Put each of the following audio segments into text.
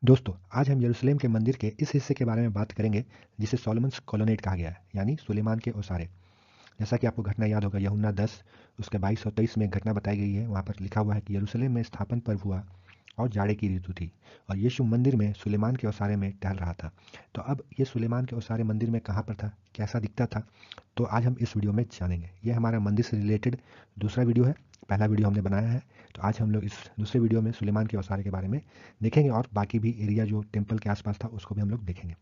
दोस्तों, आज हम यरूशलेम के मंदिर के इस हिस्से के बारे में बात करेंगे जिसे सोलोमन्स कॉलोनेट कहा गया है, यानी सुलेमान के ओसारे। जैसा कि आपको घटना याद होगा, यूहन्ना 10 उसके 22 और 23 में एक घटना बताई गई है। वहाँ पर लिखा हुआ है कि यरूशलेम में स्थापन पर्व हुआ और जाड़े की ऋतु थी और यीशु मंदिर में सुलेमान के ओसारे में टहल रहा था। तो अब ये सुलेमान के ओसारे मंदिर में कहाँ पर था, कैसा दिखता था, तो आज हम इस वीडियो में जानेंगे। ये हमारा मंदिर से रिलेटेड दूसरा वीडियो है। पहला वीडियो हमने बनाया है, तो आज हम लोग इस दूसरे वीडियो में सुलेमान के ओसारे के बारे में देखेंगे और बाकी भी एरिया जो टेम्पल के आसपास था उसको भी हम लोग देखेंगे।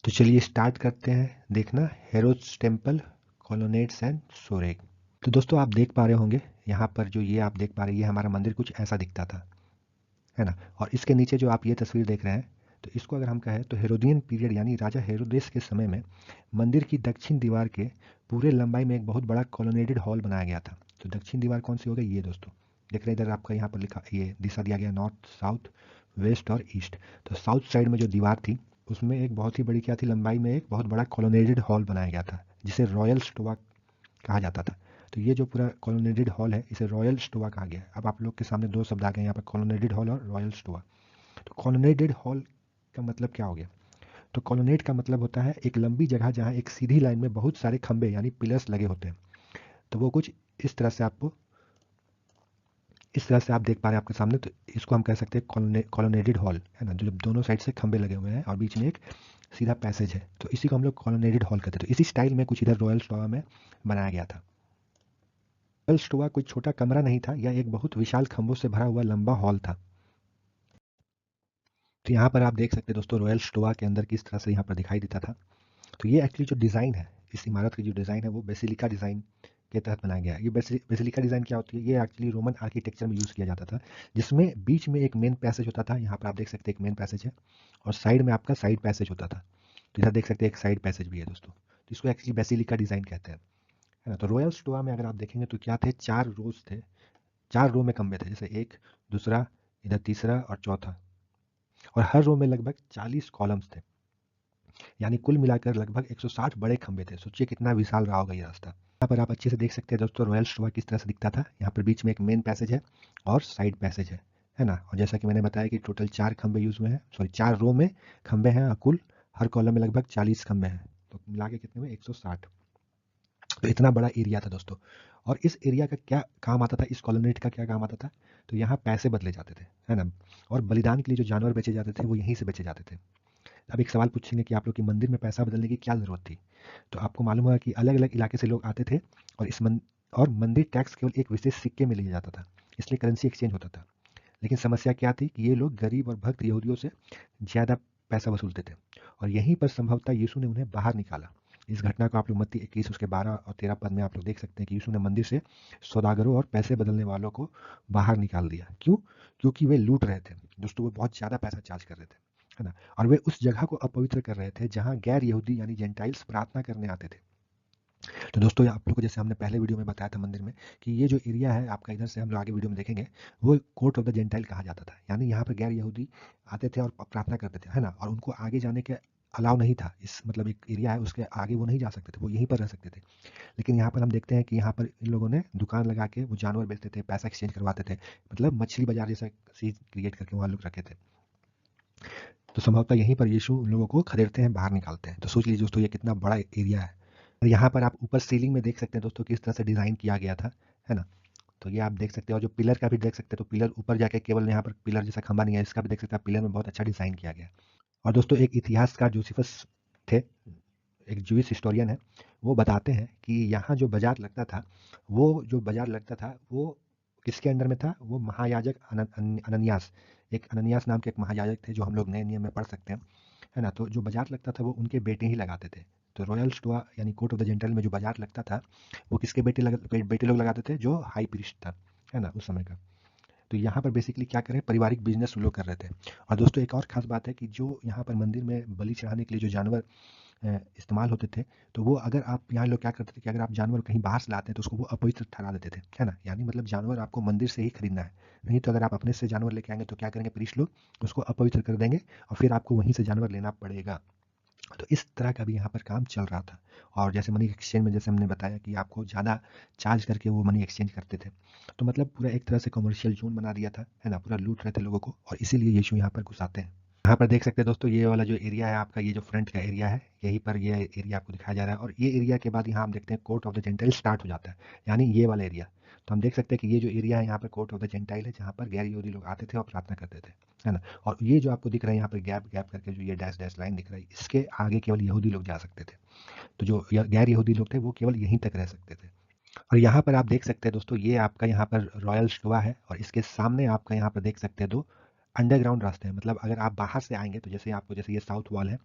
तो चलिए स्टार्ट करते हैं देखना हेरोद्स टेम्पल, कॉलोनेट्स एंड सोरेग। तो दोस्तों, आप देख पा रहे होंगे यहाँ पर जो ये आप देख पा रहे हैं, ये हमारा मंदिर कुछ ऐसा दिखता था, है ना। और इसके नीचे जो आप ये तस्वीर देख रहे हैं, तो इसको अगर हम कहें तो हेरोदियन पीरियड यानी राजा हेरोदेस के समय में मंदिर की दक्षिण दीवार के पूरे लंबाई में एक बहुत बड़ा कॉलोनेटेड हॉल बनाया गया था। तो दक्षिण दीवार कौन सी हो गई, ये दोस्तों देख रहे हैं इधर आपका, यहाँ पर लिखा, ये दिशा दिया गया नॉर्थ, साउथ, वेस्ट और ईस्ट। तो साउथ साइड में जो दीवार थी उसमें एक बहुत ही बड़ी क्या थी, लंबाई में एक बहुत बड़ा कॉलोनेटेड हॉल बनाया गया था जिसे रॉयल स्टोवा कहा जाता था। तो ये जो पूरा कॉलोनेटेड हॉल है इसे रॉयल स्टोवा कहा गया है। अब आप लोग के सामने दो शब्द आ गए यहाँ पर, कॉलोनेटेड हॉल और रॉयल स्टोवा। तो कॉलोनेटेड हॉल का मतलब क्या हो गया, तो कॉलोनेट का मतलब होता है एक लंबी जगह जहाँ एक सीधी लाइन में बहुत सारे खंबे यानी पिलर्स लगे होते हैं। तो वो कुछ इस तरह से आपको, इस तरह से आप देख पा रहे हैं आपके सामने। तो इसको हम कह सकते हैं कॉलोनेटेड हॉल, है ना, जो दोनों साइड से खंबे लगे हुए हैं और बीच में एक सीधा पैसेज है। तो इसी को हम लोग कॉलोनेटेड हॉल कहते हैं। तो इसी स्टाइल में कुछ इधर रॉयल स्टोवा में बनाया गया था। रॉयल स्टोवा कोई छोटा कमरा नहीं था, यह एक बहुत विशाल खंभों से भरा हुआ लंबा हॉल था। तो यहाँ पर आप देख सकते हैं दोस्तों, रॉयल स्टोवा के अंदर किस तरह से यहाँ पर दिखाई देता था। तो ये एक्चुअली जो डिज़ाइन है, इस इमारत की जो डिज़ाइन है वो बेसिलिका डिज़ाइन के तहत बनाया गया है। ये बेसिलिका डिज़ाइन क्या होती है, ये एक्चुअली रोमन आर्किटेक्चर में यूज़ किया जाता था, जिसमें बीच में एक मेन पैसेज होता था। यहाँ पर आप देख सकते हैं एक मेन पैसेज है और साइड में आपका साइड पैसेज होता था। तो इधर देख सकते हैं एक साइड पैसेज भी है दोस्तों। तो इसको एक्चुअली बेसिलिका डिज़ाइन कहते हैं, है ना। तो रॉयल स्टोवा में अगर आप देखेंगे तो क्या थे, 4 रोज थे, 4 रो में खंबे थे, जैसे एक, दूसरा, इधर तीसरा और चौथा। और हर रो में लगभग 40 कॉलम्स थे, यानी कुल मिलाकर लगभग 160 बड़े खंबे थे। सोचिए कितना विशाल रहा होगा ये रास्ता। यहाँ पर आप अच्छे से देख सकते हैं दोस्तों रॉयल स्टोवा किस तरह से दिखता था। यहाँ पर बीच में एक मेन पैसेज है और साइड पैसेज है ना। और जैसा कि मैंने बताया कि टोटल 4 खंबे यूज हुए हैं, सॉरी 4 रो में खंबे हैं और कुल हर कॉलम में लगभग 40 खंबे हैं। तो मिला के कितने में 160। तो इतना बड़ा एरिया था दोस्तों। और इस एरिया का क्या काम आता था, इस कॉलोनेट का क्या काम आता था, तो यहाँ पैसे बदले जाते थे, है ना। और बलिदान के लिए जो जानवर बेचे जाते थे वो यहीं से बेचे जाते थे। अब एक सवाल पूछेंगे कि आप लोग की मंदिर में पैसा बदलने की क्या ज़रूरत थी। तो आपको मालूम होगा कि अलग अलग इलाके से लोग आते थे और और मंदिर टैक्स केवल एक विशेष सिक्के में लिया जाता था, इसलिए करेंसी एक्सचेंज होता था। लेकिन समस्या क्या थी कि ये लोग गरीब और भक्त यहूदियों से ज़्यादा पैसा वसूलते थे और यहीं पर संभवतः यीशु ने उन्हें बाहर निकाला। इस घटना को आप लोग मत्ती 21 उसके 12 और 13 पद में आप लोग देख सकते हैं कि यीशु ने मंदिर से सौदागरों और पैसे बदलने वालों को बाहर निकाल दिया। क्यों? क्योंकि वे लूट रहे थे दोस्तों, वो बहुत ज़्यादा पैसा चार्ज कर रहे थे, है ना। और वे उस जगह को अपवित्र कर रहे थे जहाँ गैर यहूदी यानी जेंटाइल्स प्रार्थना करने आते थे। तो दोस्तों, ये आप लोग को जैसे हमने पहले वीडियो में बताया था मंदिर में कि ये जो एरिया है आपका, इधर से हम लोग आगे वीडियो में देखेंगे, वो कोर्ट ऑफ द जेंटाइल कहा जाता था। यानी यहाँ पर गैर यहूदी आते थे और प्रार्थना करते थे, है ना। और उनको आगे जाने के अलाउ नहीं था, इस मतलब एक एरिया है उसके आगे वो नहीं जा सकते थे, वो यहीं पर रह सकते थे। लेकिन यहाँ पर हम देखते हैं कि यहाँ पर इन लोगों ने दुकान लगा के वो जानवर बेचते थे, पैसा एक्सचेंज करवाते थे, मतलब मछली बाजार जैसा चीज क्रिएट करके वहाँ लोग रखे थे। तो संभवतः यहीं पर यीशु उन लोगों को खदेड़ते हैं, बाहर निकालते हैं। तो सोच लीजिए दोस्तों, ये कितना बड़ा एरिया है। और यहाँ पर आप ऊपर सीलिंग में देख सकते हैं दोस्तों किस तरह से डिज़ाइन किया गया था, है ना। तो ये आप देख सकते हो, और जो पिलर का भी देख सकते हैं, तो पिलर ऊपर जाके केवल यहाँ पर पिलर जैसा खंबा नहीं है, इसका भी देख सकते हैं पिलर में बहुत अच्छा डिज़ाइन किया गया है। और दोस्तों, एक इतिहासकार जोसिफस थे, एक जूइश हिस्टोरियन है, वो बताते हैं कि यहाँ जो बाजार लगता था, वो किसके अंडर में था, वो महायाजक अननियास, एक अननियास नाम के एक महायाजक थे जो हम लोग नए नियम में पढ़ सकते हैं, है ना। तो जो बाजार लगता था वो उनके बेटे ही लगाते थे। तो रॉयल स्टोआ यानी कोर्ट ऑफ द जेंटल में जो बाजार लगता था वो किसके बेटे लोग लगाते थे, जो हाई प्रीस्ट था, है ना, उस समय का। तो यहाँ पर बेसिकली क्या करें, पारिवारिक बिजनेस वो लोग कर रहे थे। और दोस्तों, एक और खास बात है कि जो यहाँ पर मंदिर में बलि चढ़ाने के लिए जो जानवर इस्तेमाल होते थे, तो वो अगर आप यहाँ लोग क्या करते थे कि अगर आप जानवर कहीं बाहर से लाते हैं तो उसको वो अपवित्र ठहरा देते थे, है ना। यानी मतलब जानवर आपको मंदिर से ही खरीदना है, नहीं तो अगर आप अपने से जानवर लेके आएंगे तो क्या करेंगे प्रीस्ट लोग, उसको अपवित्र कर देंगे और फिर आपको वहीं से जानवर लेना पड़ेगा। तो इस तरह का भी यहाँ पर काम चल रहा था। और जैसे मनी एक्सचेंज में जैसे हमने बताया कि आपको ज़्यादा चार्ज करके वो मनी एक्सचेंज करते थे। तो मतलब पूरा एक तरह से कमर्शियल जोन बना दिया था, है ना, पूरा लूट रहे थे लोगों को, और इसीलिए यीशु यहाँ पर घुसाते हैं। यहाँ पर देख सकते हैं दोस्तों, ये वाला जो एरिया है आपका, ये जो फ्रंट का एरिया है, यहीं पर ये एरिया आपको दिखाया जा रहा है। और ये एरिया के बाद यहाँ हम देखते हैं court of the gentile start हो जाता है, यानी ये वाला एरिया। तो हम देख सकते हैं कि ये जो एरिया है यहाँ पर कोर्ट ऑफ द जेंटाइल है, जहाँ पर गैर यहूदी लोग आते थे और प्रार्थना करते थे, है ना। और ये जो आपको दिख रहा है यहाँ पर गैप गैप करके जो ये डैश डैश लाइन दिख रहा है, इसके आगे केवल यहूदी लोग जा सकते थे। तो जो गैर यहूदी लोग थे वो केवल यहीं तक रह सकते थे। और यहाँ पर आप देख सकते हैं दोस्तों, ये आपका यहाँ पर रॉयल स्टोवा है, और इसके सामने आपका यहाँ पर देख सकते हैं दो अंडरग्राउंड रास्ते हैं। मतलब अगर आप बाहर से आएंगे तो जैसे आपको, जैसे ये साउथ वॉल है,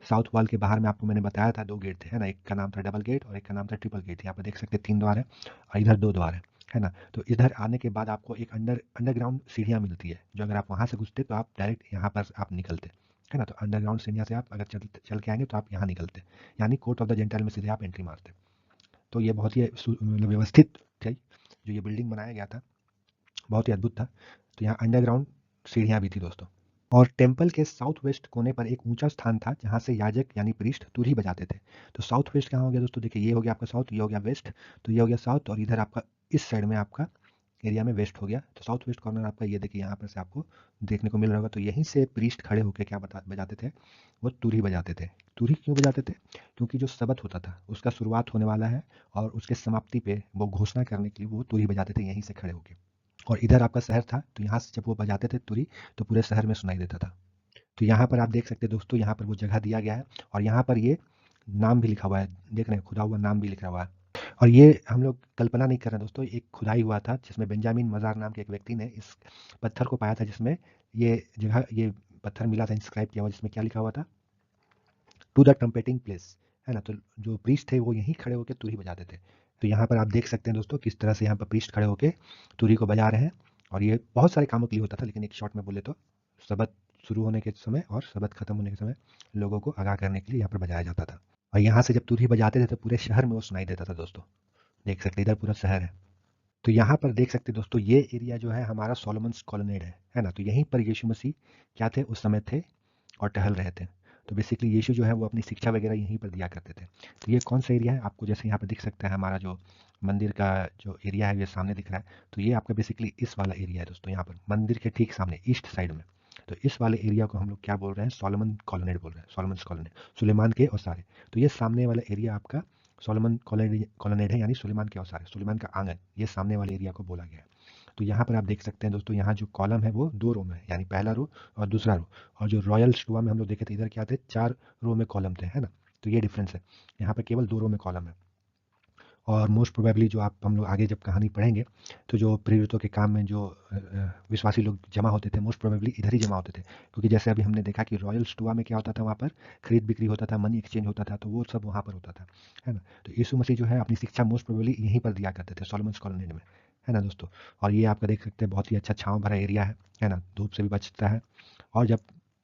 साउथ वॉल के बाहर में आपको मैंने बताया था दो गेट थे, है ना। एक का नाम था डबल गेट और एक का नाम था ट्रिपल गेट। यहाँ पर देख सकते हैं 3 द्वार है और इधर 2 द्वार है ना। तो इधर आने के बाद आपको एक अंडरग्राउंड सीढ़ियाँ मिलती है, जो अगर आप वहाँ से घुसते तो आप डायरेक्ट यहाँ पर आप निकलते, है ना। तो अंडरग्राउंड सीढ़ियाँ से आप अगर चल के आएंगे तो आप यहाँ निकलते, यानी कोर्ट ऑफ द जेंटाइल में सीधे आप एंट्री मारते। तो ये बहुत ही मतलब व्यवस्थित थी, जो ये बिल्डिंग बनाया गया था, बहुत ही अद्भुत था। तो यहाँ अंडरग्राउंड सीढ़ियाँ भी थी दोस्तों। और टेम्पल के साउथ वेस्ट कोने पर एक ऊंचा स्थान था, जहाँ से याजक यानी प्रीस्ट तुरही बजाते थे। तो साउथ वेस्ट कहाँ हो गया दोस्तों, देखिए ये हो गया आपका साउथ, ये हो गया वेस्ट, तो ये हो गया साउथ, और इधर आपका इस साइड में आपका एरिया में वेस्ट हो गया। तो साउथ वेस्ट कॉर्नर आपका ये देखिए, यहाँ पर से आपको देखने को मिल रहा होगा। तो यहीं से प्रीस्ट खड़े होकर क्या बजाते थे, वो तुरही बजाते थे। तुरही क्यों बजाते थे, क्योंकि जो सबत होता था उसका शुरुआत होने वाला है, और उसके समाप्ति पे वो घोषणा करने के लिए वो तुरही बजाते थे यहीं से खड़े होकर। और इधर आपका शहर था, तो यहाँ से जब वो बजाते थे तुरही, तो पूरे शहर में सुनाई देता था। तो यहाँ पर आप देख सकते हैं दोस्तों, यहाँ पर वो जगह दिया गया है, और यहाँ पर ये नाम भी लिखा हुआ है, देख रहे हैं, खुदा हुआ नाम भी लिखा हुआ है। और ये हम लोग कल्पना नहीं कर रहे हैं दोस्तों, एक खुदाई हुआ था जिसमें बेंजामिन मजार नाम के एक व्यक्ति ने इस पत्थर को पाया था, जिसमें ये जगह, ये पत्थर मिला था, इंस्क्राइब किया हुआ, जिसमें क्या लिखा हुआ था, टू द ट्रम्पेटिंग प्लेस, है ना। तो जो प्रीस्ट थे वो यहीं खड़े होकर तुरही बजाते थे। तो यहाँ पर आप देख सकते हैं दोस्तों, किस तरह से यहाँ पर प्रीस्ट खड़े होकर तुरही को बजा रहे हैं। और ये बहुत सारे कामों के लिए होता था, लेकिन एक शॉर्ट में बोले तो सबत शुरू होने के समय और सबत खत्म होने के समय लोगों को आगाह करने के लिए यहाँ पर बजाया जाता था। और यहाँ से जब तुरही बजाते थे तो पूरे शहर में वो सुनाई देता था दोस्तों। देख सकते इधर पूरा शहर है। तो यहाँ पर देख सकते दोस्तों, ये एरिया जो है हमारा सोलोमन्स कॉलोनेड है ना। तो यहीं पर यीशु मसीह क्या थे उस समय थे, और टहल रहे थे। तो बेसिकली यीशु जो है वो अपनी शिक्षा वगैरह यहीं पर दिया करते थे। तो ये कौन सा एरिया है, आपको जैसे यहाँ पर दिख सकता है, हमारा जो मंदिर का जो एरिया है ये सामने दिख रहा है। तो ये आपका बेसिकली इस वाला एरिया है दोस्तों, यहाँ पर मंदिर के ठीक सामने ईस्ट साइड में। तो इस वाले एरिया को हम लोग क्या बोल रहे हैं, सोलोमन कॉलोनेड बोल रहे हैं, सोलोमन्स कॉलोनेड, सुलेमान के औसारे। तो ये सामने वाला एरिया आपका सोलोमन कॉलोनेड है, यानी सुलेमान के औसारे, सुलेमान का आंगन, ये सामने वाले एरिया को बोला गया है। तो यहाँ पर आप देख सकते हैं दोस्तों, यहाँ जो कॉलम है वो 2 रो में है, यानी पहला रो और दूसरा रो। और जो रॉयल स्टोवा में हम लोग देखे थे, इधर क्या थे, 4 रो में कॉलम थे, है ना। तो ये डिफरेंस है, यहाँ पर केवल 2 रो में कॉलम है। और मोस्ट प्रोबेबली जो आप हम लोग आगे जब कहानी पढ़ेंगे, तो जो प्रेरितों के काम में जो विश्वासी लोग जमा होते थे, मोस्ट प्रोबेबली इधर ही जमा होते थे। क्योंकि जैसे अभी हमने देखा कि रॉयल स्टोवा में क्या होता था, वहाँ पर खरीद बिक्री होता था, मनी एक्सचेंज होता था, तो वो सब वहाँ पर होता था, है ना। तो यीशु मसीह जो है अपनी शिक्षा मोस्ट प्रोबेबली यहीं पर दिया करते थे, सोलोमन्स कॉलोनी में, है ना दोस्तों। और ये आपका देख सकते हैं बहुत ही अच्छा छाँव भरा एरिया है ना, धूप से भी बचता है। और जब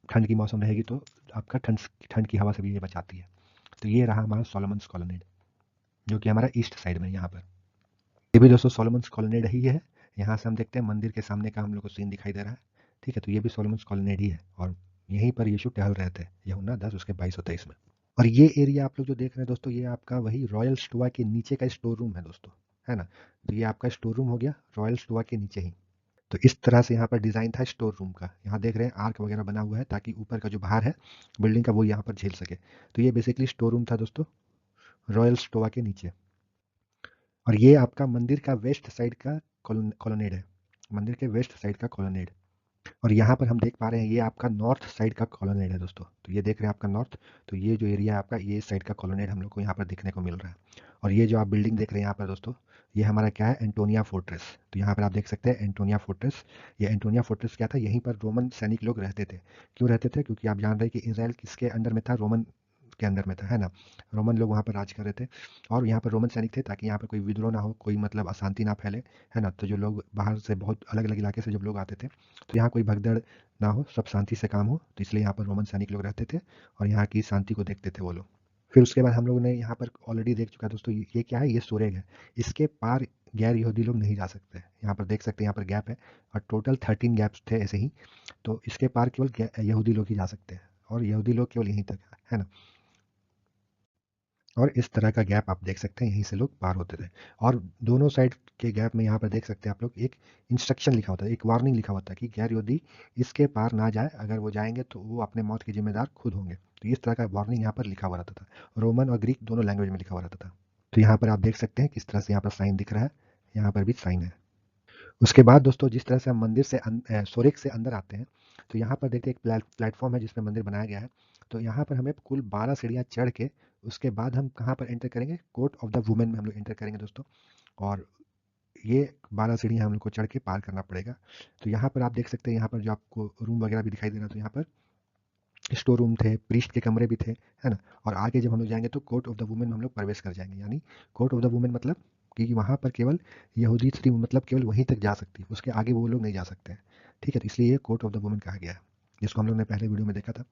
ठंड की मौसम रहेगी तो आपका ठंड की हवा से भी ये बचाती है। तो ये रहा हमारा सोलोमन्स कॉलोनी, जो कि हमारा ईस्ट साइड में यहाँ पर। ये भी दोस्तों सोलोमन्स कॉलोनेड ही है। यहाँ से हम देखते हैं मंदिर के सामने का हम लोग को सीन दिखाई दे रहा है, ठीक है। तो ये भी सोलोमन्स कॉलोनेड ही है, और यहीं पर यीशु टहल रहे थे, यूहन्ना 10 उसके 22 और 23 में। और ये एरिया आप लोग जो देख रहे हैं दोस्तों, ये आपका वही रॉयल स्टोवा के नीचे का स्टोर रूम है दोस्तों, है ना। तो ये आपका स्टोर रूम हो गया रॉयल स्टोवा के नीचे ही। तो इस तरह से यहाँ पर डिज़ाइन था स्टोर रूम का। यहाँ देख रहे हैं आर्क वगैरह बना हुआ है, ताकि ऊपर का जो भार है बिल्डिंग का वो यहाँ पर झेल सके। तो ये बेसिकली स्टोर रूम था दोस्तों, रॉयल स्टोवा के नीचे। और ये आपका मंदिर का वेस्ट साइड का कॉलोनेड है, मंदिर के वेस्ट साइड का कॉलोनेड। और यहाँ पर हम देख पा रहे हैं ये आपका नॉर्थ साइड का कॉलोनेड है दोस्तों। तो ये देख रहे हैं आपका नॉर्थ, तो ये जो एरिया है आपका, ये साइड का कॉलोनेड हम लोग को यहाँ पर देखने को मिल रहा है। और ये जो आप बिल्डिंग देख रहे हैं यहाँ पर दोस्तों, ये हमारा क्या है, एंटोनिया फोर्ट्रेस। तो यहाँ पर आप देख सकते हैं एंटोनिया फोर्ट्रेस। ये एंटोनिया फोर्ट्रेस क्या था, यहीं पर रोमन सैनिक लोग रहते थे। क्यों रहते थे, क्योंकि आप जान रहे हैं कि इसराइल किसके अंडर में था, रोमन के अंदर में था, है ना। रोमन लोग वहाँ पर राज कर रहे थे, और यहाँ पर रोमन सैनिक थे, ताकि यहाँ पर कोई विद्रोह ना हो, कोई मतलब अशांति ना फैले, है ना। तो जो लोग बाहर से बहुत अलग अलग इलाके से जब लोग आते थे, तो यहाँ कोई भगदड़ ना हो, सब शांति से काम हो, तो इसलिए यहाँ पर रोमन सैनिक लोग रहते थे, और यहाँ की शांति को देखते थे वो लोग। फिर उसके बाद हम लोगों ने यहाँ पर ऑलरेडी देख चुका है दोस्तों, ये क्या है, ये सुरेग है। इसके पार गैर यहूदी लोग नहीं जा सकते। यहाँ पर देख सकते हैं, यहाँ पर गैप है, और टोटल 13 गैप्स थे ऐसे ही। तो इसके पार केवल यहूदी लोग ही जा सकते हैं, और यहूदी लोग केवल यहीं तक है ना। और इस तरह का गैप आप देख सकते हैं, यहीं से लोग पार होते थे। और दोनों साइड के गैप में यहाँ पर देख सकते हैं आप लोग एक इंस्ट्रक्शन लिखा होता है, एक वार्निंग लिखा होता है कि गैर यहूदी इसके पार ना जाए, अगर वो जाएंगे तो वो अपने मौत के जिम्मेदार खुद होंगे। तो इस तरह का वार्निंग यहाँ पर लिखा हुआ रहता था, रोमन और ग्रीक दोनों लैंग्वेज में लिखा हुआ रहता था। तो यहाँ पर आप देख सकते हैं किस तरह से यहाँ पर साइन दिख रहा है, यहाँ पर भी साइन है। उसके बाद दोस्तों जिस तरह से हम मंदिर से सोरेक से अंदर आते हैं, तो यहाँ पर देखते हैं एक प्लेटफॉर्म है जिसमें मंदिर बनाया गया है। तो यहाँ पर हमें कुल 12 सीढ़ियाँ चढ़ के उसके बाद हम कहाँ पर एंटर करेंगे, कोर्ट ऑफ द वुमेन में हम लोग एंटर करेंगे दोस्तों। और ये 12 सीढ़ियाँ हम लोग को चढ़ के पार करना पड़ेगा। तो यहाँ पर आप देख सकते हैं, यहाँ पर जो आपको रूम वगैरह भी दिखाई दे रहा है, तो यहाँ पर स्टोर रूम थे, प्रीस्ट के कमरे भी थे, है ना। और आगे जब हम लोग जाएंगे तो कोर्ट ऑफ द वुमेन में हम लोग प्रवेश कर जाएंगे। यानी कोर्ट ऑफ द वुमेन मतलब कि वहाँ पर केवल यहूदी स्त्री मतलब केवल वहीं तक जा सकती है, उसके आगे वो लोग नहीं जा सकते हैं। ठीक है, तो इसलिए ये कोर्ट ऑफ द वुमेन कहा गया है, जिसको हम लोग ने पहले वीडियो में देखा था।